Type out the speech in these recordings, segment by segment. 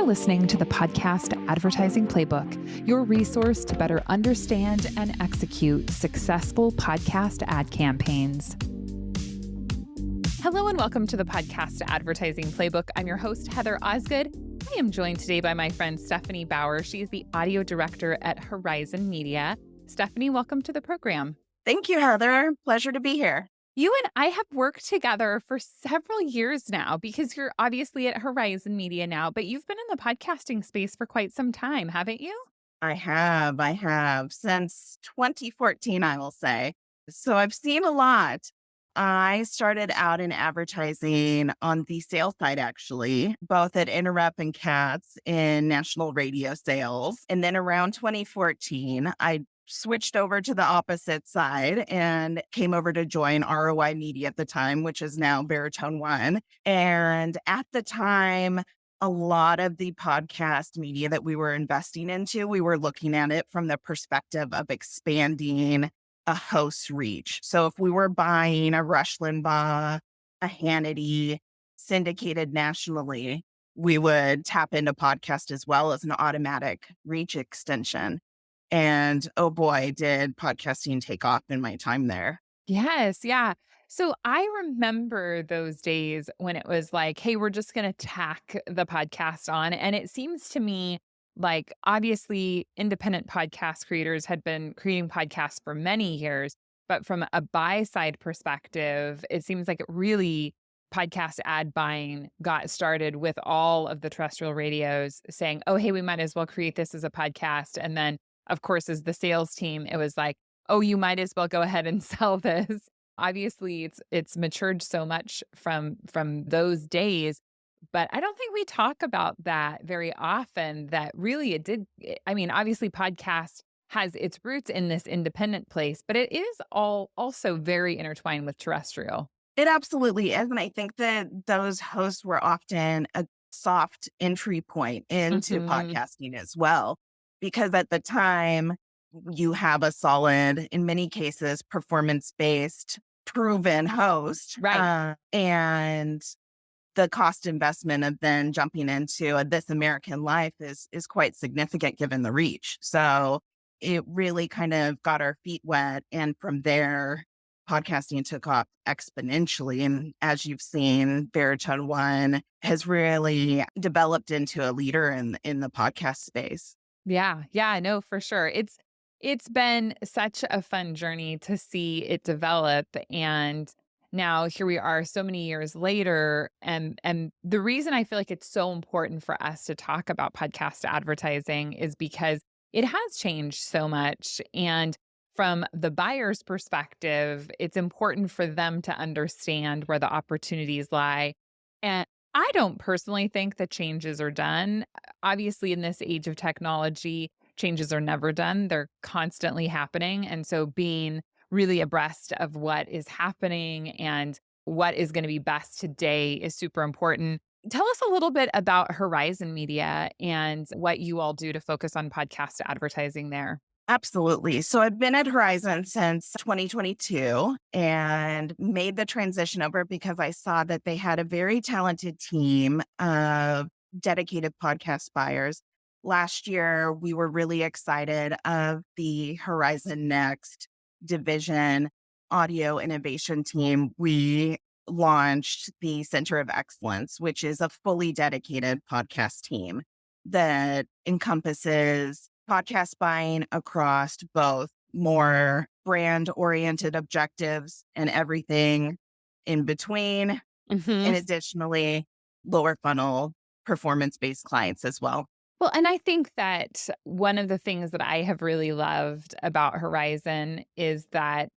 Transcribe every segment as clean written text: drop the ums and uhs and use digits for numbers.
listening to the Podcast Advertising Playbook, your resource to better understand and execute successful podcast ad campaigns. Hello and welcome to the Podcast Advertising Playbook. I'm your host, Heather Osgood. I am joined today by my friend Stephanie Bauer. She's the audio director at Horizon Media. Stephanie, welcome to the program. Thank you, Heather. Pleasure to be here. You and I have worked together for several years now because you're obviously at Horizon Media now, but you've been in the podcasting space for quite some time, haven't you? I have since 2014, I will say. So I've seen a lot. I started out in advertising on the sales side, actually, both at Interrupt and Cats in national radio sales. And then around 2014, I switched over to the opposite side and came over to join ROI Media at the time, which is now Baritone One. And at the time, a lot of the podcast media that we were investing into, we were looking at it from the perspective of expanding a host's reach. So if we were buying a Rush Limbaugh, a Hannity, syndicated nationally, we would tap into podcast as well as an automatic reach extension. And oh boy, did podcasting take off in my time there. Yes, yeah. So I remember those days when it was like, hey, we're just going to tack the podcast on. And it seems to me like obviously independent podcast creators had been creating podcasts for many years, but from a buy side perspective, it seems like it really podcast ad buying got started with all of the terrestrial radios saying, oh, hey, we might as well create this as a podcast. And then of course, as the sales team, it was like, oh, you might as well go ahead and sell this. Obviously, it's matured so much from those days, but I don't think we talk about that very often. That really it did. I mean, obviously, podcast has its roots in this independent place, but it is all also very intertwined with terrestrial. It absolutely is. And I think that those hosts were often a soft entry point into podcasting as well. Because at the time, you have a solid, in many cases, performance-based, proven host. Right. And the cost investment of then jumping into This American Life is quite significant given the reach. So it really kind of got our feet wet. And from there, podcasting took off exponentially. And as you've seen, Baritone One has really developed into a leader in the podcast space. Yeah, no, for sure. It's been such a fun journey to see it develop. And now here we are so many years later. And the reason I feel like it's so important for us to talk about podcast advertising is because it has changed so much. And from the buyer's perspective, it's important for them to understand where the opportunities lie. And I don't personally think that changes are done. Obviously, in this age of technology, changes are never done. They're constantly happening. And so being really abreast of what is happening and what is going to be best today is super important. Tell us a little bit about Horizon Media and what you all do to focus on podcast advertising there. Absolutely. So I've been at Horizon since 2022 and made the transition over because I saw that they had a very talented team of dedicated podcast buyers. Last year, we were really excited of the Horizon Next division audio innovation team. We launched the Center of Excellence, which is a fully dedicated podcast team that encompasses podcast buying across both more brand-oriented objectives and everything in between, and additionally, lower funnel performance-based clients as well. Well, and I think that one of the things that I have really loved about Horizon is that,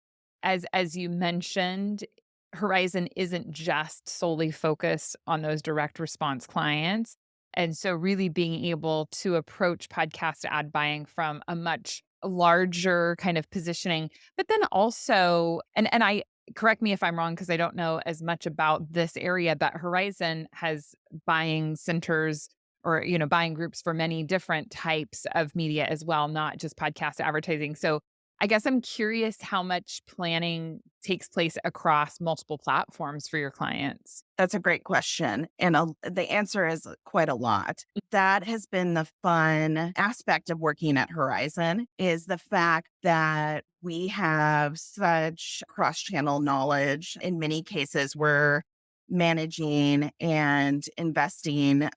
as you mentioned, Horizon isn't just solely focused on those direct response clients. And so really being able to approach podcast ad buying from a much larger kind of positioning, but then also, and I correct me if I'm wrong, because I don't know as much about this area, but Horizon has buying centers or, buying groups for many different types of media as well, not just podcast advertising. So I guess I'm curious how much planning takes place across multiple platforms for your clients. That's a great question. And the answer is quite a lot. That has been the fun aspect of working at Horizon is the fact that we have such cross-channel knowledge. In many cases, we're managing and investing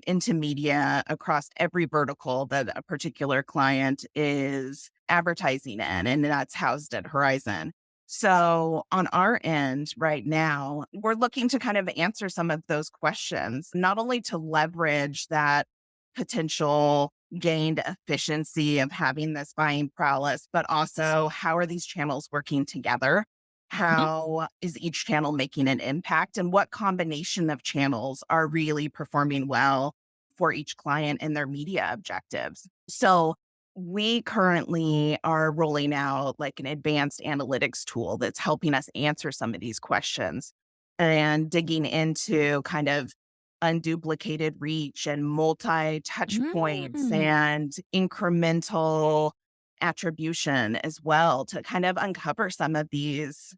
into media across every vertical that a particular client is advertising in, and that's housed at Horizon. So on our end right now, we're looking to kind of answer some of those questions, not only to leverage that potential gained efficiency of having this buying prowess, but also how are these channels working together? Mhm. How is each channel making an impact? And what combination of channels are really performing well for each client and their media objectives? So we currently are rolling out like an advanced analytics tool that's helping us answer some of these questions and digging into kind of unduplicated reach and multi touch points Mm. and incremental attribution as well to kind of uncover some of these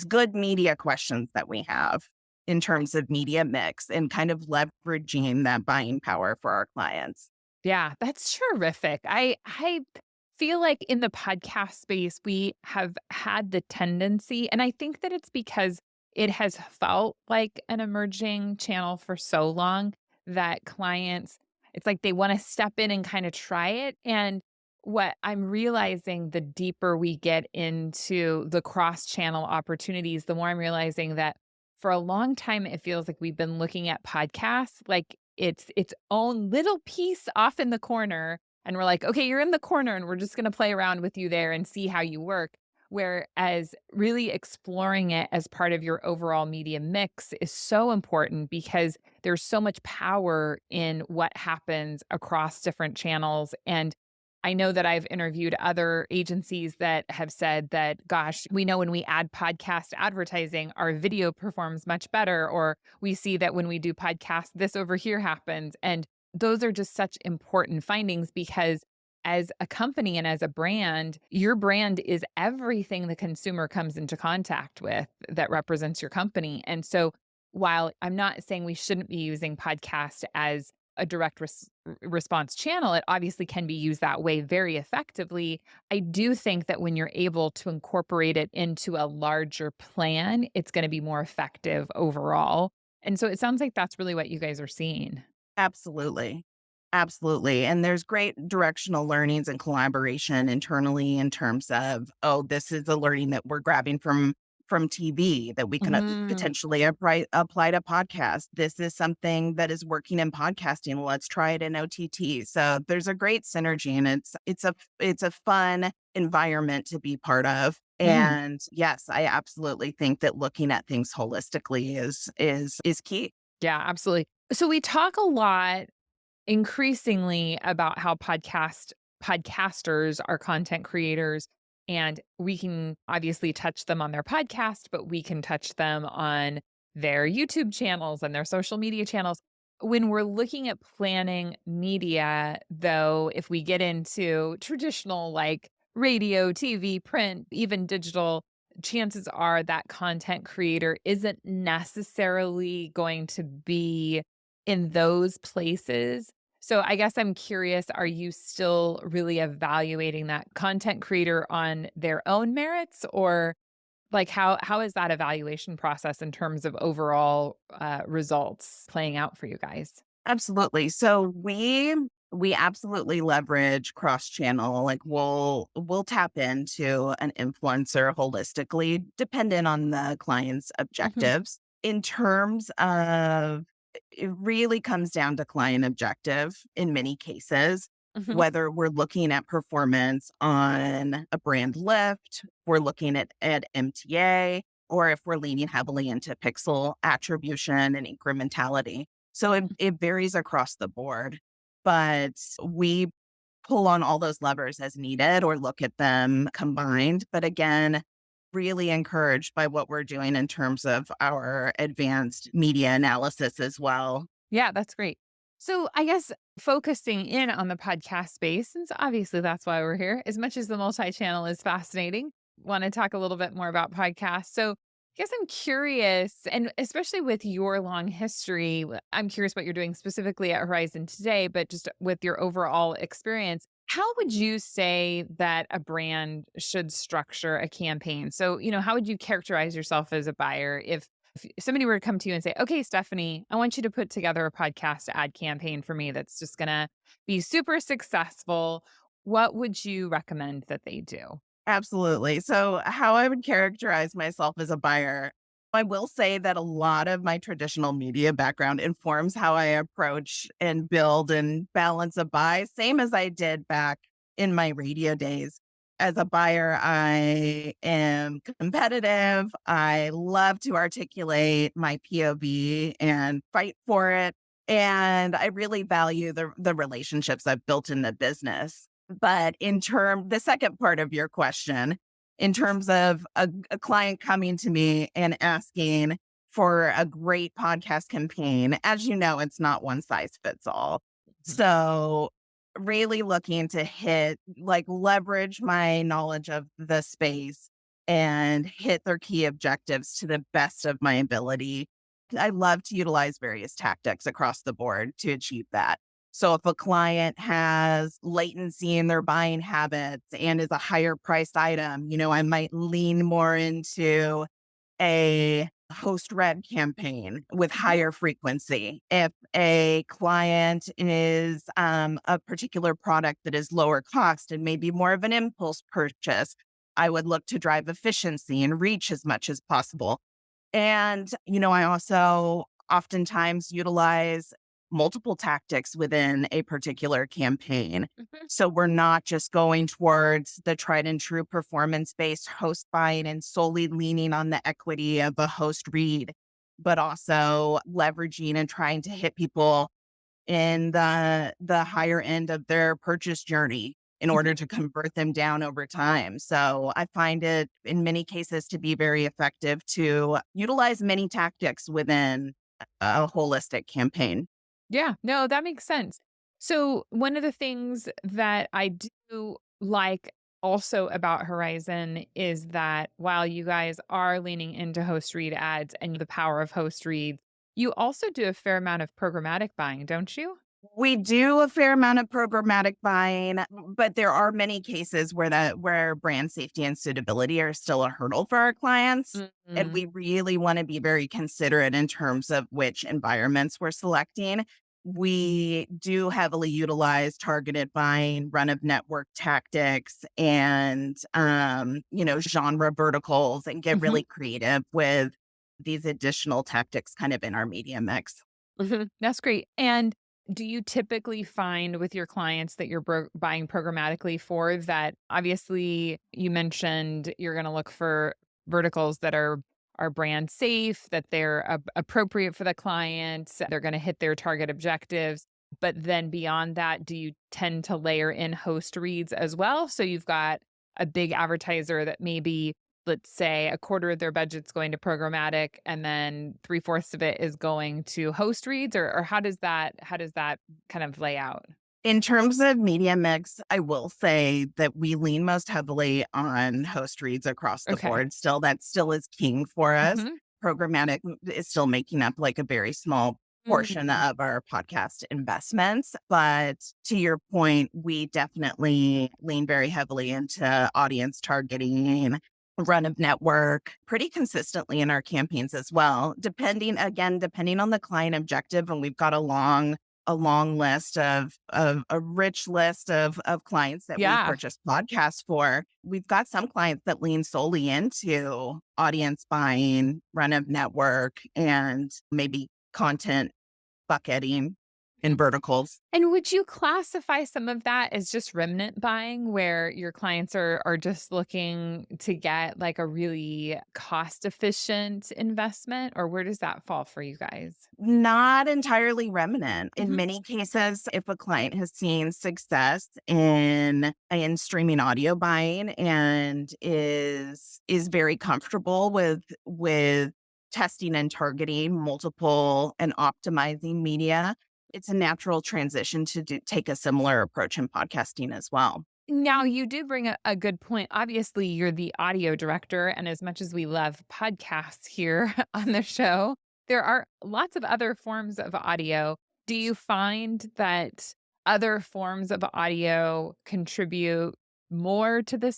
good media questions that we have in terms of media mix and kind of leveraging that buying power for our clients. Yeah, that's terrific. I feel like in the podcast space, we have had the tendency, and I think that it's because it has felt like an emerging channel for so long that clients, it's like they want to step in and kind of try it. And what I'm realizing, the deeper we get into the cross channel opportunities, the more I'm realizing that for a long time, it feels like we've been looking at podcasts like its own little piece off in the corner, and we're like, "Okay, you're in the corner, and we're just gonna play around with you there and see how you work." Whereas really exploring it as part of your overall media mix is so important because there's so much power in what happens across different channels, and I know that I've interviewed other agencies that have said that, gosh, we know when we add podcast advertising, our video performs much better, or we see that when we do podcasts, this over here happens. And those are just such important findings because as a company and as a brand, your brand is everything the consumer comes into contact with that represents your company. And so while I'm not saying we shouldn't be using podcast as a direct response channel, it obviously can be used that way very effectively. I do think that when you're able to incorporate it into a larger plan, it's going to be more effective overall. And so it sounds like that's really what you guys are seeing. Absolutely. Absolutely. And there's great directional learnings and collaboration internally in terms of, oh, this is the learning that we're grabbing from TV that we can Mhm. potentially apply to podcast. This is something that is working in podcasting. Let's try it in OTT. So there's a great synergy and it's a fun environment to be part of. Mhm. And yes, I absolutely think that looking at things holistically is key. Yeah, absolutely. So we talk a lot increasingly about how podcasters are content creators, and we can obviously touch them on their podcast, but we can touch them on their YouTube channels and their social media channels. When we're looking at planning media, though, if we get into traditional like radio, TV, print, even digital, chances are that content creator isn't necessarily going to be in those places. So I guess I'm curious, are you still really evaluating that content creator on their own merits, or like how is that evaluation process in terms of overall results playing out for you guys? Absolutely. So we absolutely leverage cross channel. Like we'll tap into an influencer holistically, dependent on the client's Mhm, objectives. In terms of it really comes down to client objective in many cases, mhm, whether we're looking at performance on a brand lift, we're looking at MTA, or if we're leaning heavily into pixel attribution and incrementality. So it varies across the board, but we pull on all those levers as needed or look at them combined. But again, really encouraged by what we're doing in terms of our advanced media analysis as well. yeah, that's great. So I guess focusing in on the podcast space, since obviously that's why we're here, as much as the multi-channel is fascinating, want to talk a little bit more about podcasts. So I guess I'm curious, and especially with your long history, I'm curious what you're doing specifically at Horizon today, but just with your overall experience, how would you say that a brand should structure a campaign? So, how would you characterize yourself as a buyer if somebody were to come to you and say, "Okay, Stephanie, I want you to put together a podcast ad campaign for me that's just gonna be super successful," what would you recommend that they do? Absolutely. So, how I would characterize myself as a buyer, I will say that a lot of my traditional media background informs how I approach and build and balance a buy, same as I did back in my radio days. As a buyer, I am competitive. I love to articulate my POV and fight for it. And I really value the relationships I've built in the business. But the second part of your question, in terms of a client coming to me and asking for a great podcast campaign, as you know, it's not one size fits all. Mhm. So really looking to leverage my knowledge of the space and hit their key objectives to the best of my ability. I love to utilize various tactics across the board to achieve that. So if a client has latency in their buying habits and is a higher priced item, I might lean more into a host read campaign with Mhm. higher frequency. If a client is a particular product that is lower cost and maybe more of an impulse purchase, I would look to drive efficiency and reach as much as possible. And, I also oftentimes utilize multiple tactics within a particular campaign. Mhm. So we're not just going towards the tried and true performance based host buying and solely leaning on the equity of a host read, but also leveraging and trying to hit people in the higher end of their purchase journey in order Mhm. to convert them down over time. So I find it in many cases to be very effective to utilize many tactics within a holistic campaign. Yeah, no, that makes sense. So, one of the things that I do like also about Horizon is that while you guys are leaning into host read ads and the power of host reads, you also do a fair amount of programmatic buying, don't you? We do a fair amount of programmatic buying, but there are many cases where brand safety and suitability are still a hurdle for our clients. And Mhm. we really want to be very considerate in terms of which environments we're selecting. We do heavily utilize targeted buying, run of network tactics, and genre verticals, and get Mhm. really creative with these additional tactics kind of in our media mix. Mhm. That's great. And do you typically find with your clients that you're buying programmatically for that? Obviously, you mentioned you're going to look for verticals that are brand safe, that they're appropriate for the clients, they're going to hit their target objectives. But then beyond that, do you tend to layer in host reads as well? So you've got a big advertiser that maybe, let's say, a quarter of their budget's going to programmatic and then three-fourths of it is going to host reads, or how does that kind of lay out? In terms of media mix, I will say that we lean most heavily on host reads across the Okay. board. Still, that still is king for us. Mhm. Programmatic is still making up like a very small portion Mhm. of our podcast investments. But to your point, we definitely lean very heavily into audience targeting, run of network pretty consistently in our campaigns as well, depending on the client objective. And we've got a long list of a rich list of clients that we Yeah. purchase podcasts for. We've got some clients that lean solely into audience buying, run of network, and maybe content bucketing in verticals. And would you classify some of that as just remnant buying where your clients are just looking to get like a really cost efficient investment, or where does that fall for you guys? Not entirely remnant. In Mhm. many cases, if a client has seen success in streaming audio buying and is very comfortable with testing and targeting multiple and optimizing media, it's a natural transition to take a similar approach in podcasting as well. Now, you do bring a good point. Obviously, you're the audio director, and as much as we love podcasts here on the show, there are lots of other forms of audio. Do you find that other forms of audio contribute more to the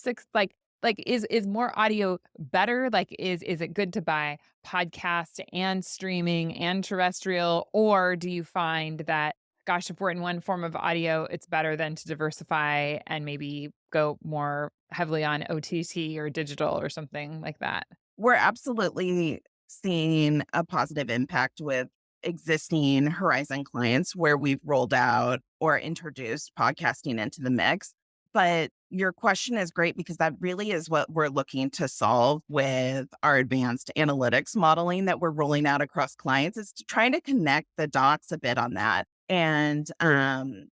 is more audio better? Like, is it good to buy podcast and streaming and terrestrial, or do you find that gosh, if we're in one form of audio, it's better than to diversify and maybe go more heavily on OTT or digital or something like that? We're absolutely seeing a positive impact with existing Horizon clients where we've rolled out or introduced podcasting into the mix. But your question is great because that really is what we're looking to solve with our advanced analytics modeling that we're rolling out across clients, is to try to connect the dots a bit on that. And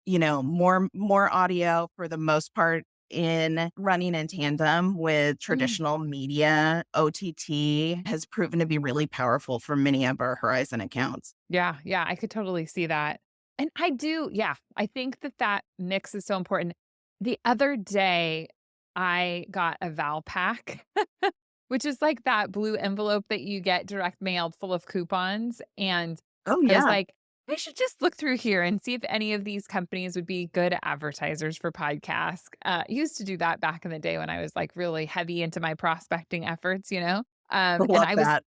more audio for the most part in running in tandem with Mm. traditional media. OTT has proven to be really powerful for many of our Horizon accounts. Yeah, yeah, I could totally see that. And I think that that mix is so important. The other day, I got a Val pack, which is like that blue envelope that you get direct mailed full of coupons. And Oh, I was yeah. like, I should just look through here and see if any of these companies would be good advertisers for podcasts. Used to do that back in the day when I was like really heavy into my prospecting efforts, you know? And Love that.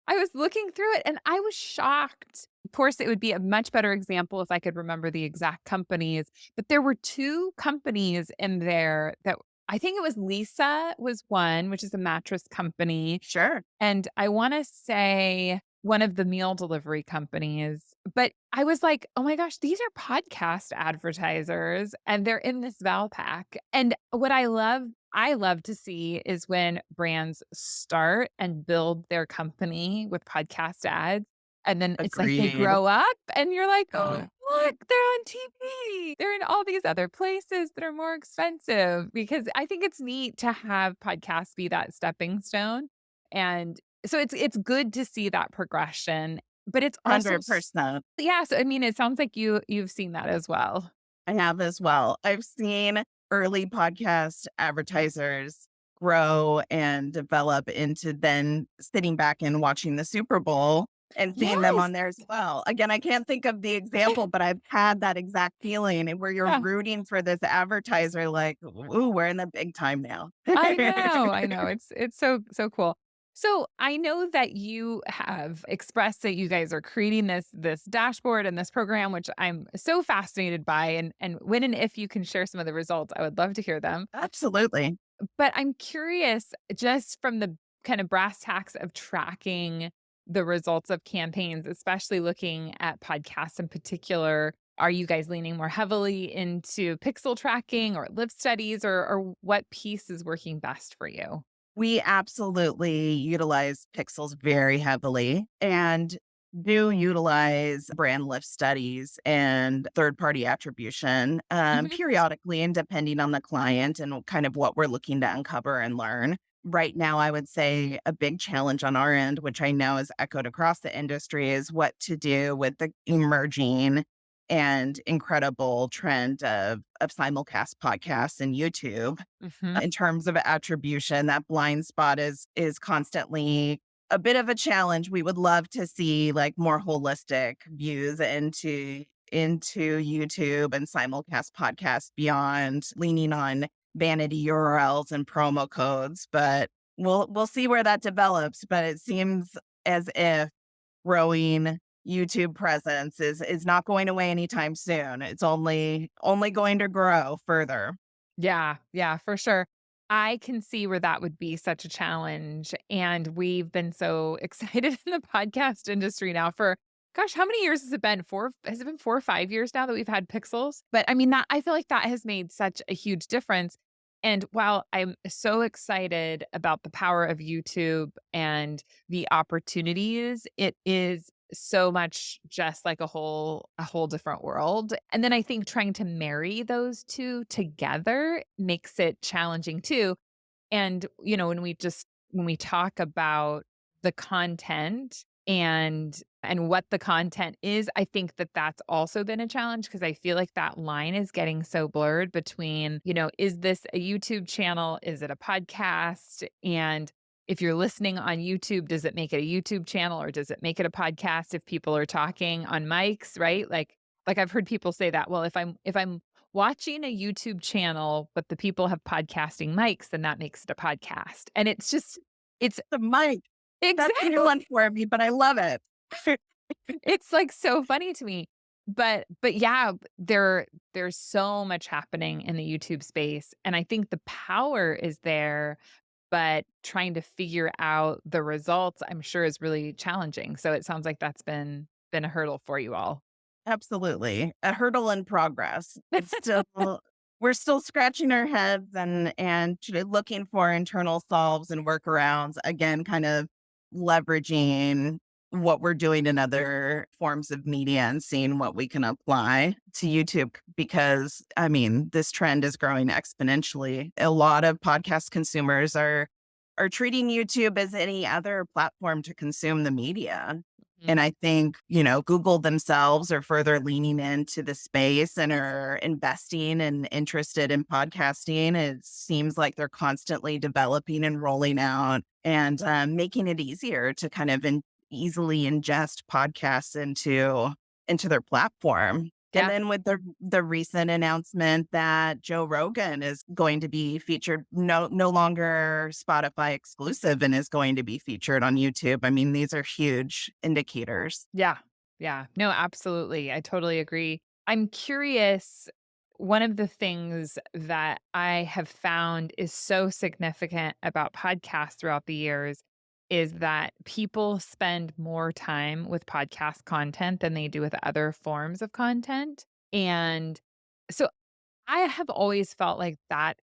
I was looking through it and I was shocked. Of course, it would be a much better example if I could remember the exact companies, but there were 2 companies in there that I think it was Lisa was one, which is a mattress company, Sure. and I wanna say one of the meal delivery companies, but I was like, "Oh my gosh, these are podcast advertisers, and they're in this Val pack." And what I love to see is when brands start and build their company with podcast ads, and then it's like they Agreed. grow up and you're like, "Oh, look, they're on TV. They're in all these other places that are more expensive," because I think it's neat to have podcasts be that stepping stone. And so it's good to see that progression, but it's also 100%. yeah, so I mean, it sounds like you've seen that as well. I have as well. I've seen early podcast advertisers grow and develop into then sitting back and watching the Super Bowl and seeing them Yes. on there as well. Again, I can't think of the example, but I've had that exact feeling where you're Yeah, rooting for this advertiser, like, ooh, we're in the big time now. I know, it's so cool. So, I know that you have expressed that you guys are creating this dashboard and this program, which I'm so fascinated by, and when and if you can share some of the results, I would love to hear them. Absolutely. But I'm curious, just from the kind of brass tacks of tracking the results of campaigns, especially looking at podcasts in particular, are you guys leaning more heavily into pixel tracking or live studies, or what piece is working best for you? We absolutely utilize pixels very heavily and do utilize brand lift studies and third party attribution Mhm. periodically and depending on the client and kind of what we're looking to uncover and learn. Right now, I would say a big challenge on our end, which I know is echoed across the industry, is what to do with the emerging and incredible trend of simulcast podcasts and YouTube Mhm. in terms of attribution. That blind spot is constantly a bit of a challenge. We would love to see like more holistic views into YouTube and simulcast podcasts beyond leaning on vanity URLs and promo codes, but we'll see where that develops. But it seems as if growing YouTube presence is not going away anytime soon. It's only going to grow further. Yeah, yeah, for sure. I can see where that would be such a challenge, and we've been so excited in the podcast industry now for gosh, how many years has it been? 4 has it been 4 or 5 years now that we've had Pixels? But I mean, that I feel like that has made such a huge difference, and while I'm so excited about the power of YouTube and the opportunities, it is so much just like a whole different world. And then I think trying to marry those 2 together makes it challenging too. And, when we talk about the content and and what the content is. I think that that's also been a challenge because I feel like that line is getting so blurred between, is this a YouTube channel? Is it a podcast? And if you're listening on YouTube, does it make it a YouTube channel or does it make it a podcast if people are talking on mics, right? Like I've heard people say that, well, if I'm watching a YouTube channel, but the people have podcasting mics, then that makes it a podcast. And it's The mic, that's a new exactly. one for me, but I love it. It's, like, so funny to me. But yeah, there's so much happening in the YouTube space, and I think the power is there, but trying to figure out the results, I'm sure, is really challenging. So it sounds like that's been a hurdle for you all. Absolutely. A hurdle in progress. It's still we're still scratching our heads and looking for internal solves and workarounds, again, kind of leveraging what we're doing in other forms of media and seeing what we can apply to YouTube because I mean, this trend is growing exponentially. A lot of podcast consumers are treating YouTube as any other platform to consume the media. And Mhm. I think, Google themselves are further leaning into the space and are investing and interested in podcasting. It seems like they're constantly developing and rolling out and making it easier to kind of easily ingest podcasts into their platform. And Yeah. then with the recent announcement that Joe Rogan is going to be featured, no longer Spotify exclusive, and is going to be featured on YouTube. I mean, these are huge indicators. Yeah. Yeah. No, absolutely. I totally agree. I'm curious, one of the things that I have found is so significant about podcasts throughout the years is that people spend more time with podcast content than they do with other forms of content. And so I have always felt like that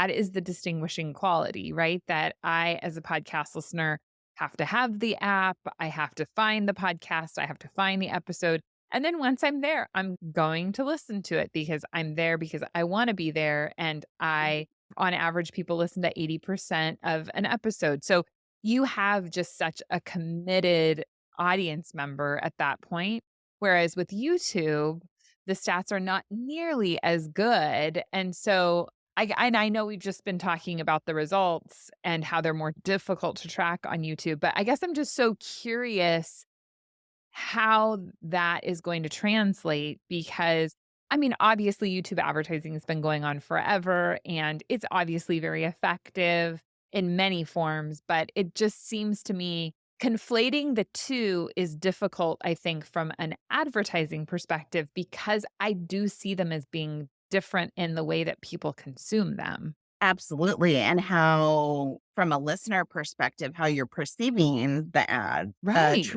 is the distinguishing quality, right? That I, as a podcast listener, have to have the app, I have to find the podcast, I have to find the episode. And then once I'm there, I'm going to listen to it because I'm there because I want to be there. And on average, people listen to 80% of an episode. So you have just such a committed audience member at that point. Whereas with YouTube, the stats are not nearly as good. And so I know we've just been talking about the results and how they're more difficult to track on YouTube, but I guess I'm just so curious how that is going to translate because I mean, obviously YouTube advertising has been going on forever and it's obviously very effective in many forms, but it just seems to me conflating the two is difficult, I think, from an advertising perspective, because I do see them as being different in the way that people consume them. Absolutely. And how, from a listener perspective, how you're perceiving the ad, Right.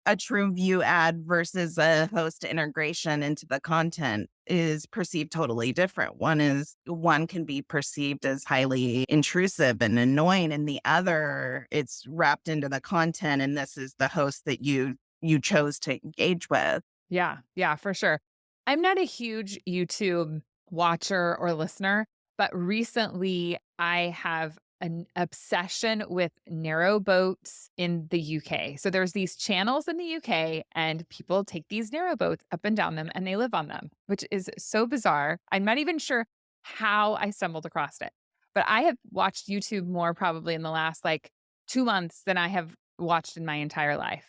a true view ad versus a host integration into the content is perceived totally different. One can be perceived as highly intrusive and annoying, and the other, it's wrapped into the content, and this is the host that you chose to engage with. Yeah, yeah, for sure. I'm not a huge YouTube watcher or listener, but recently I have an obsession with narrow boats in the UK. So there's these channels in the UK and people take these narrow boats up and down them and they live on them, which is so bizarre. I'm not even sure how I stumbled across it. But I have watched YouTube more probably in the last like 2 months than I have watched in my entire life.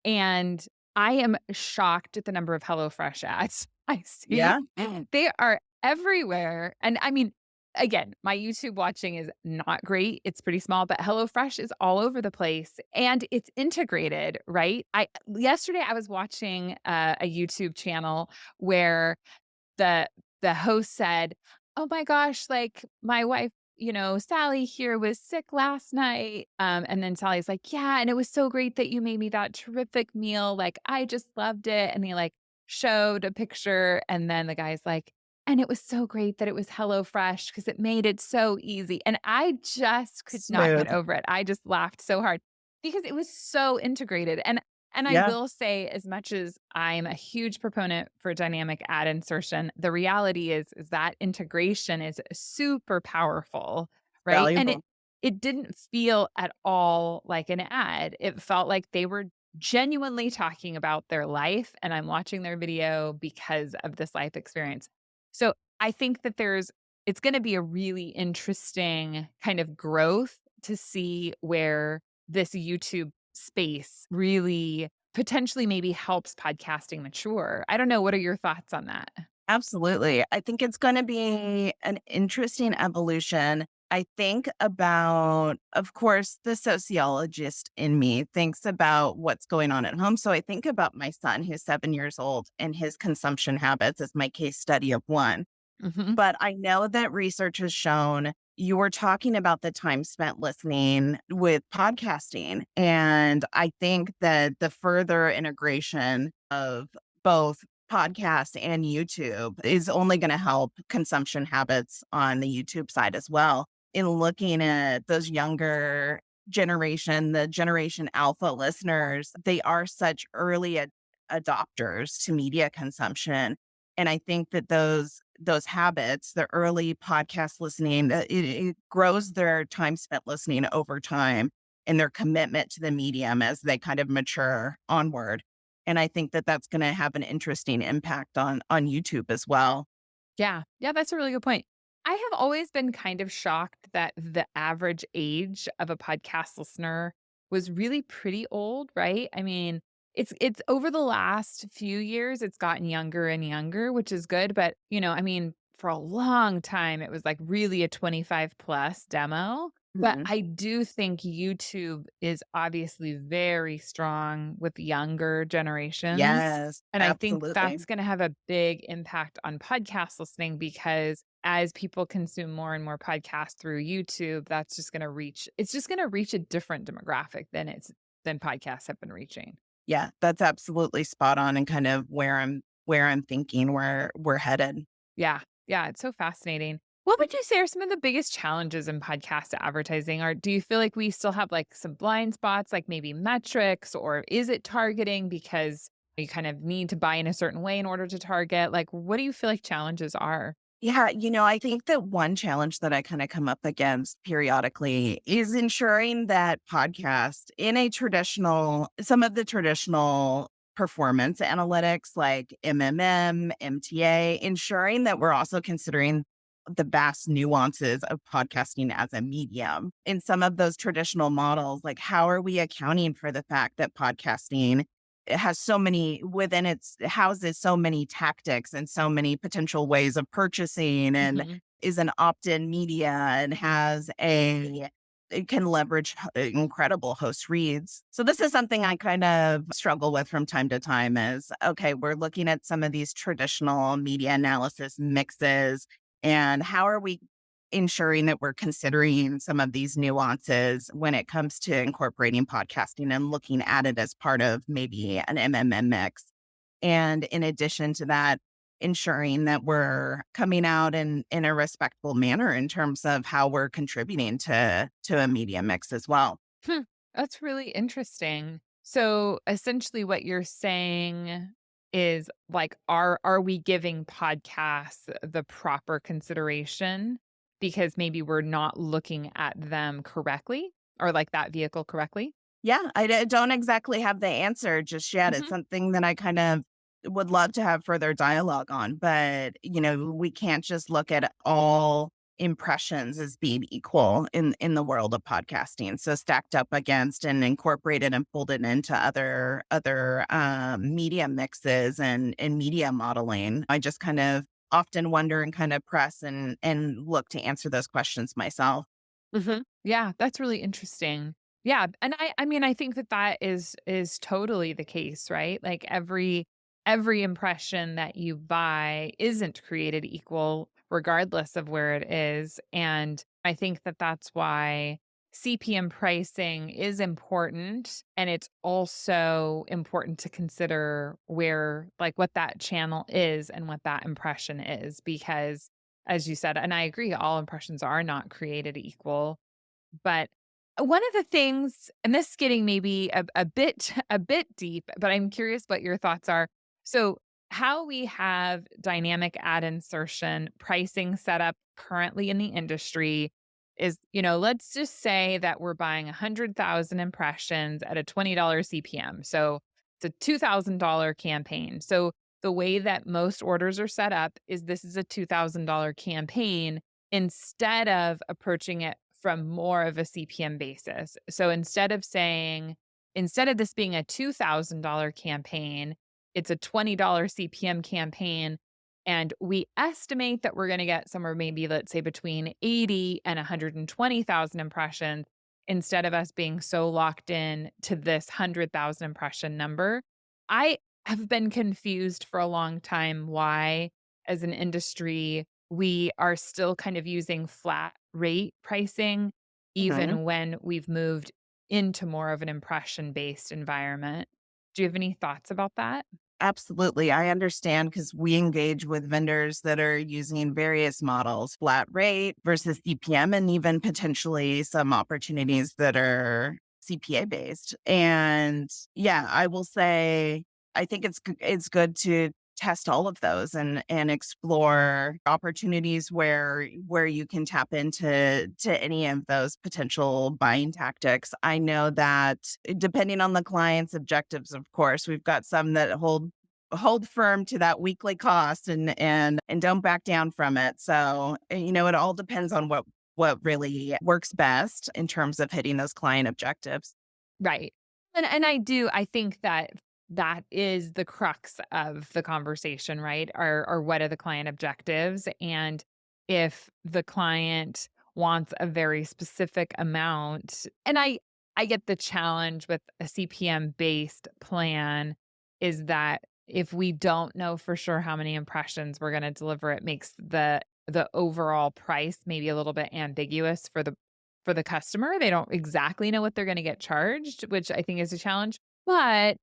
And I am shocked at the number of HelloFresh ads I see. Yeah. They are everywhere, and I mean, again, my YouTube watching is not great, it's pretty small, but HelloFresh is all over the place, and it's integrated, right? I yesterday, I was watching, a YouTube channel where the the host said, "Oh my gosh, like, my wife, Sally here was sick last night." And then Sally's like, "Yeah, and it was so great that you made me that terrific meal, like, I just loved it." And he, like, showed a picture, and then the guy's like, "And it was so great that it was HelloFresh because it made it so easy." And I just could not get Smooth. over it. I just laughed so hard because it was so integrated, and I Yeah. will say, as much as I'm a huge proponent for dynamic ad insertion, the reality is that integration is super powerful, right? And it Valuable. it didn't feel at all like an ad. It felt like they were genuinely talking about their life and I'm watching their video because of this life experience. So I think that it's going to be a really interesting kind of growth to see where this YouTube space really potentially maybe helps podcasting mature. I don't know. What are your thoughts on that? Absolutely. I think it's going to be an interesting evolution. I think about, of course, the sociologist in me thinks about what's going on at home. So I think about my son, who's 7 years old, and his consumption habits as my case study of one. Hmm. But I know that research has shown you were talking about the time spent listening with podcasting. And I think that the further integration of both podcast and YouTube is only going to help consumption habits on the YouTube side as well. In looking at those younger generation, the Generation Alpha listeners, they are such early adopters to media consumption. And I think that those habits, the early podcast listening, it grows their time spent listening over time and their commitment to the medium as they kind of mature onward. And I think that that's going to have an interesting impact on YouTube as well. Yeah. Yeah, that's a really good point. I have always been kind of shocked that the average age of a podcast listener was really pretty old, right? I mean, it's over the last few years it's gotten younger and younger, which is good, but I mean, for a long time it was like really a 25 plus demo. But Mhm. I do think YouTube is obviously very strong with younger generations. Yes, And I think absolutely. that's gonna have a big impact on podcast listening because as people consume more and more podcasts through YouTube, it's just gonna reach a different demographic than podcasts have been reaching. Yeah, that's absolutely spot on and kind of where I'm thinking where we're headed. Yeah. Yeah, it's so fascinating. What would you say are some of the biggest challenges in podcast advertising? Or do you feel like we still have like some blind spots, like maybe metrics, or is it targeting because you kind of need to buy in a certain way in order to target? Like, what do you feel like challenges are? Yeah, I think that one challenge that I kind of come up against periodically is ensuring that podcast in some of the traditional performance analytics like MTA, ensuring that we're also considering the vast nuances of podcasting as a medium. In some of those traditional models, like how are we accounting for the fact that podcasting it has so many within it houses so many tactics and so many potential ways of purchasing and Mhm. is an opt-in media and it can leverage incredible host reads. So this is something I kind of struggle with from time to time is okay, we're looking at some of these traditional media analysis mixes and how are we ensuring that we're considering some of these nuances when it comes to incorporating podcasting and looking at it as part of maybe an mix. And in addition to that, ensuring that we're coming out in a respectful manner in terms of how we're contributing to a media mix as well. Hmm, that's really interesting. So essentially what you're saying is like are we giving podcasts the proper consideration because maybe we're not looking at them correctly or like that vehicle correctly? Yeah, don't exactly have the answer just yet. It's Mhm. something that I kind of would love to have further dialogue on, but we can't just look at all impressions as being equal in the world of podcasting. So stacked up against and incorporated and folded into other media mixes and media modeling. I just kind of often wonder and kind of press and look to answer those questions myself. Mhm. Yeah, that's really interesting. Yeah, and I mean, I think that that is totally the case, right? Like every impression that you buy isn't created equal regardless of where it is, and I think that that's why CPM pricing is important, and it's also important to consider where like what that channel is and what that impression is because as you said, and I agree, all impressions are not created equal. But one of the things, and this is getting maybe a bit a bit deep, but I'm curious what your thoughts are. So how we have dynamic ad insertion pricing set up currently in the industry, is, let's just say that we're buying 100,000 impressions at a $20 CPM. So it's a $2,000 campaign. So the way that most orders are set up is this is a $2,000 campaign instead of approaching it from more of a CPM basis. So instead of this being a $2,000 campaign, it's a $20 CPM campaign. And we estimate that we're going to get somewhere maybe, let's say, between 80 and 120,000 impressions instead of us being so locked in to this 100,000 impression number. I have been confused for a long time why, as an industry, we are still kind of using flat rate pricing, Mhm. even when we've moved into more of an impression based environment. Do you have any thoughts about that? Absolutely. I understand because we engage with vendors that are using various models, flat rate versus CPM, and even potentially some opportunities that are CPA based. And yeah, I will say, I think it's good to test all of those and explore opportunities where you can tap into any of those potential buying tactics. I know that depending on the client's objectives, of course, we've got some that hold firm to that weekly cost and don't back down from it. So, it all depends on what really works best in terms of hitting those client objectives. Right. And I think that that is the crux of the conversation, right? Are what are the client objectives? And if the client wants a very specific amount, and I get the challenge with a CPM based plan is that if we don't know for sure how many impressions we're going to deliver, it makes the overall price maybe a little bit ambiguous for the customer. They don't exactly know what they're gonna get charged, which I think is a challenge, but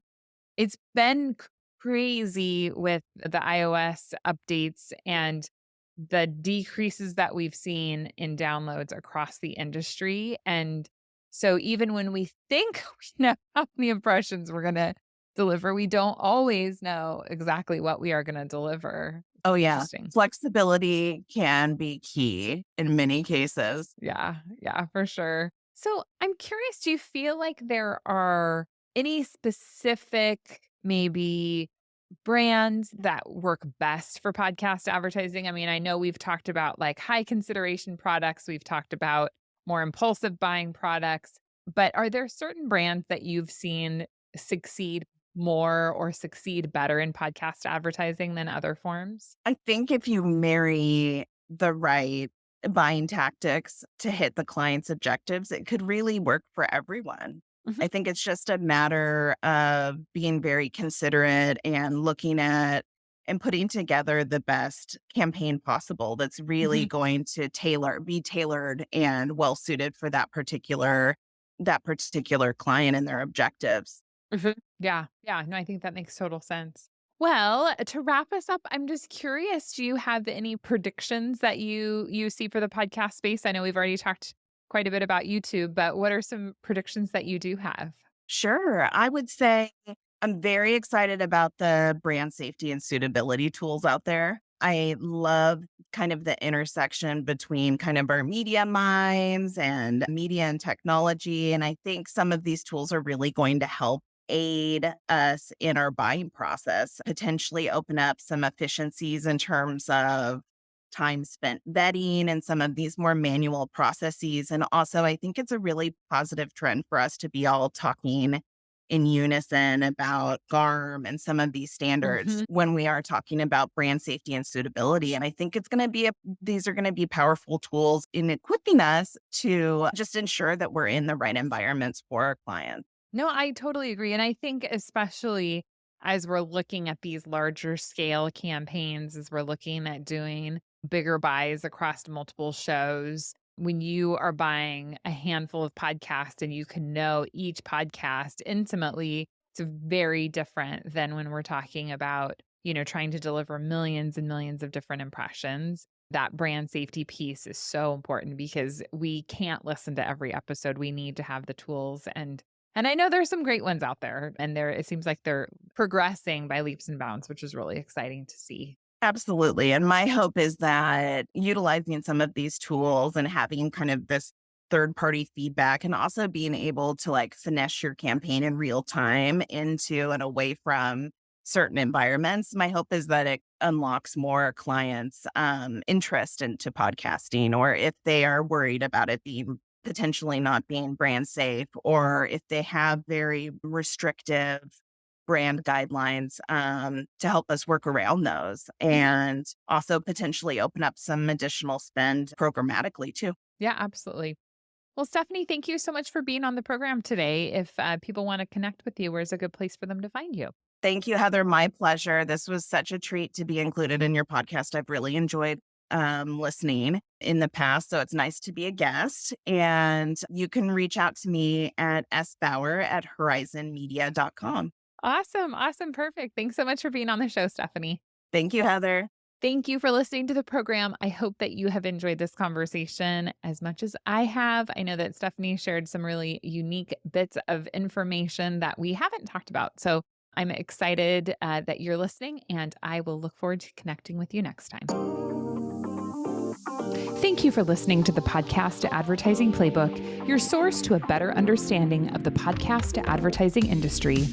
it's been crazy with the iOS updates and the decreases that we've seen in downloads across the industry, and so even when we think we know how many impressions we're gonna deliver, we don't always know exactly what we are gonna deliver. Oh yeah. Interesting. Flexibility can be key in many cases. Yeah, yeah, for sure. So I'm curious, do you feel like there are any specific, maybe brands that work best for podcast advertising? I mean, I know we've talked about like high consideration products, we've talked about more impulsive buying products, but are there certain brands that you've seen succeed more or succeed better in podcast advertising than other forms? I think if you marry the right buying tactics to hit the client's objectives, it could really work for everyone. Mhm, I think it's just a matter of being very considerate and looking at and putting together the best campaign possible that's really mhm. going to be tailored and well suited for that particular client and their objectives. Mhm. Yeah, yeah. No, I think that makes total sense. Well, to wrap us up, I'm just curious, do you have any predictions that you see for the podcast space? I know we've already talked quite a bit about YouTube, but what are some predictions that you do have? Sure. I would say I'm very excited about the brand safety and suitability tools out there. I love kind of the intersection between kind of our media minds and media and technology. And I think some of these tools are really going to help aid us in our buying process, potentially open up some efficiencies in terms of time spent vetting and some of these more manual processes. And also, I think it's a really positive trend for us to be all talking in unison about GARM and some of these standards Mhm. when we are talking about brand safety and suitability. And I think these are going to be powerful tools in equipping us to just ensure that we're in the right environments for our clients. No, I totally agree. And I think especially as we're looking at these larger scale campaigns, as we're looking at doing bigger buys across multiple shows, when you are buying a handful of podcasts and you can know each podcast intimately, it's very different than when we're talking about, trying to deliver millions and millions of different impressions. That brand safety piece is so important because we can't listen to every episode. We need to have the tools and I know there's some great ones out there, and it seems like they're progressing by leaps and bounds, which is really exciting to see. Absolutely. And my hope is that utilizing some of these tools and having kind of this third party feedback and also being able to like finesse your campaign in real time into and away from certain environments. My hope is that it unlocks more clients' interest into podcasting, or if they are worried about it being potentially not being brand safe, or if they have very restrictive brand guidelines to help us work around those and also potentially open up some additional spend programmatically too. Yeah, absolutely. Well, Stephanie, thank you so much for being on the program today. If people want to connect with you, where's a good place for them to find you? Thank you, Heather. My pleasure. This was such a treat to be included in your podcast. I've really enjoyed listening in the past. So it's nice to be a guest. And you can reach out to me at sbauer@horizonmedia.com. Awesome. Awesome. Perfect. Thanks so much for being on the show, Stephanie. Thank you, Heather. Thank you for listening to the program. I hope that you have enjoyed this conversation as much as I have. I know that Stephanie shared some really unique bits of information that we haven't talked about. So I'm excited that you're listening, and I will look forward to connecting with you next time. Thank you for listening to the Podcast Advertising Playbook, your source to a better understanding of the podcast advertising industry.